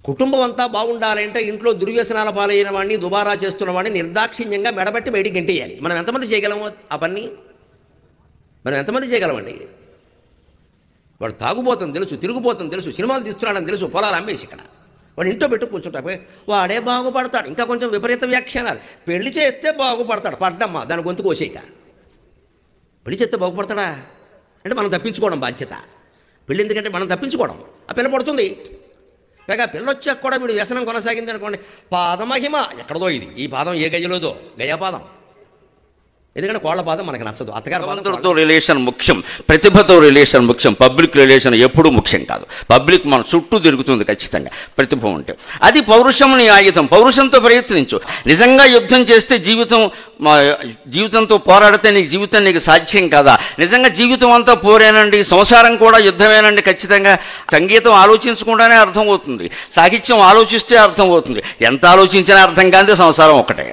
కుటుంబం అంతా బాగుండాలంటే ఇంట్లో దుర్వ్యసనాల పాలైన వాడిని దుబారా చేస్తున్న వాడిని నిర్దాక్షిణ్యంగా మెడబెట్టి బయటికి గెంటేయాలి. మనం ఎంతమంది చేయగలము ఆ పని? మనం ఎంతమంది చేయగలమండి? వాడు తాగుబోతుంది తెలుసు, తిరుగుబోతుంది తెలుసు, సినిమాలు తీస్తున్నాడని తెలుసు, పొలాలు అమ్మేసి ఇక్కడ వాడు ఇంట్లో పెట్టు కూర్చుంటాడు. వాడే బాగుపడతాడు. ఇంకా కొంచెం విపరీత వ్యాఖ్యానాలు. పెళ్లి చేస్తే బాగుపడతాడు. పడ్డమ్మా దాని గొంతు కోసేయక. పెళ్లి చేస్తే బాగుపడతాడా అంటే మనం తప్పించుకోవడం బాధ్యత. పెళ్ళి ఎందుకంటే మనం తప్పించుకోవడం. ఆ పిల్ల పడుతుంది. పైగా పిల్లొచ్చాక కూడా వీడు వ్యసనం కొనసాగింది అనుకోండి, పాదమహిమ ఎక్కడదో. ఇది ఈ పాదం ఏ గయ్యలోదో గయాపాదం. ఎందుకంటే కోళ్ల పాదం మనకు నచ్చదు. అత్తగారితో రిలేషన్ ముఖ్యం, ప్రతిభతో రిలేషన్ ముఖ్యం. పబ్లిక్ రిలేషన్ ఎప్పుడూ ముఖ్యం కాదు. పబ్లిక్ మన చుట్టూ తిరుగుతుంది ఖచ్చితంగా ప్రతిభ ఉంటే. అది పౌరుషం నీ ఆయుధం. పౌరుషంతో ప్రయత్నించు. నిజంగా యుద్ధం చేస్తే జీవితంతో పోరాడితే జీవితం నీకు సాధ్యం కాదా? నిజంగా జీవితం అంతా పోరేనండి, సంసారం కూడా యుద్ధమేనండి. ఖచ్చితంగా సంగీతం ఆలోచించకుండానే అర్థమవుతుంది, సాహిత్యం ఆలోచిస్తే అర్థమవుతుంది. ఎంత ఆలోచించినా అర్థం కాదే సంసారం ఒకటే.